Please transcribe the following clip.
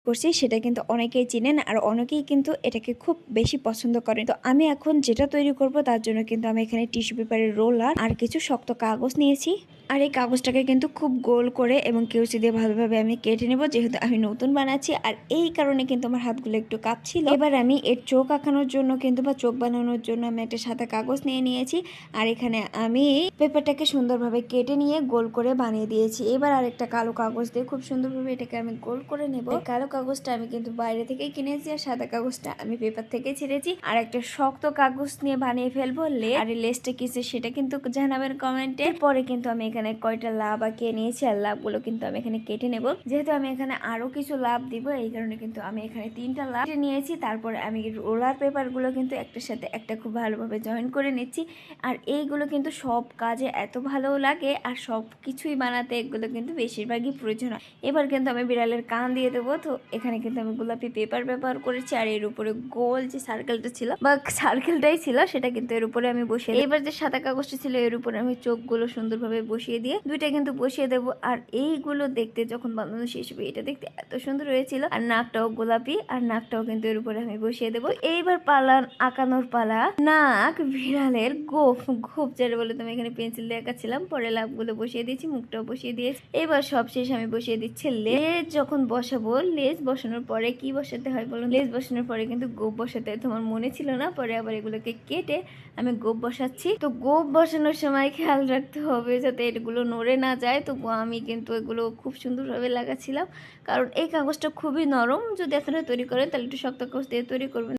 করছি সেটা কিন্তু অনেকেই চিনেন আর অনেকেই কিন্তু এটাকে খুব বেশি পছন্দ করেন। তো আমি এখন যেটা তৈরি করব তার জন্য কিন্তু আমি এখানে টিস্যু পেপারের রোলার আর কিছু শক্ত কাগজ নিয়েছি। আর এই কাগজটাকে কিন্তু খুব গোল করে এবং কেউচি দিয়ে ভালোভাবে আমি কেটে নেব, যেহেতু আমি নতুন বানাচ্ছি আর এই কারণে কিন্তু আমার হাতগুলো একটু কাঁপছিল। এবার আমি এর চোখ আঁকানোর জন্য কিন্তু বা চোখ বানানোর জন্য আমি একটা সাদা কাগজ নিয়ে নিয়েছি আর এখানে আমি পেপারটাকে সুন্দরভাবে কেটে নিয়ে গোল করে বানিয়ে দিয়েছি। এবার আরেকটা কালো কাগজ দিয়ে খুব সুন্দরভাবে এটাকে আমি গোল করে নেব। কালো কাগজটা আমি কিন্তু বাইরে থেকে কিনেছি আর সাদা কাগজটা আমি পেপার থেকে ছেড়েছি। আর একটা শক্ত কাগজ নিয়ে বানিয়ে ফেলবো লেজ। আর লেজটা কিসে সেটা কিন্তু জানাবেন কমেন্টে। পরে কিন্তু আমি এখানে কয়টা লাভ আঁকিয়ে নিয়েছি আর লাভগুলো কিন্তু আমি এখানে কেটে নেব, যেহেতু আমি এখানে আরো কিছু লাভ দিব এই কারণে কিন্তু আমি এখানে 3টা লাভ কেটে নিয়েছি। তারপরে আমি রোলার পেপার গুলো কিন্তু একটার সাথে একটা খুব ভালোভাবে জয়েন করে নিচ্ছি। আর এইগুলো কিন্তু সব কাজে এত ভালো লাগে আর সব কিছুই বানাতে এগুলো কিন্তু বেশিরভাগই প্রয়োজন হয়। এবার কিন্তু আমি বিড়ালের কান দিয়ে দেবো। তো এখানে কিন্তু আমি গোলাপি পেপার ব্যবহার করেছি আর এর উপরে গোল যে সার্কেলটা ছিল বা সার্কেলটাই ছিল সেটা কিন্তু এর উপরে আমি বসিয়ে, এবার যে সাদা কাগজটা ছিল এর উপরে আমি চোখগুলো সুন্দরভাবে বসিয়ে দিয়ে দুইটা কিন্তু বসিয়ে দেবো। আর এইগুলো দেখতে যখন বানানো শেষ হবে এটা দেখতে এত সুন্দর হয়েছিল। আর নাকটাও গোলাপি আর নাকটাও কিন্তু এর উপরে আমি বসিয়ে দেবো। এইবার পালা আঁকানোর পালা। নাক বিড়ালের গোফ গোফ যারা বলে তুমি এখানে পেন্সিল দিয়ে আঁকাচ্ছিলাম, পরে লাভগুলো বসিয়ে দিয়েছি, মুখটাও বসিয়ে দিয়েছি। এবার সব শেষ আমি বসিয়ে দিচ্ছি লেজ। যখন বসাবো লেজ বসানোর পরে কি বসাতে হয় বলুন? লেজ বসানোর পরে কিন্তু গোপ বসাতে হয়, তোমার মনে ছিল না। পরে আবার এগুলোকে কেটে আমি গোপ বসাচ্ছি। তো গোপ বসানোর সময় খেয়াল রাখতে হবে যাতে এগুলো নড়ে না যায়। তো আমি কিন্তু এগুলো খুব সুন্দরভাবে লাগাচ্ছিলাম কারণ এই কাগজটা খুবই নরম। যদি আপনারা তৈরি করেন তাহলে একটু শক্ত কাগজ দিয়ে তৈরি করবেন।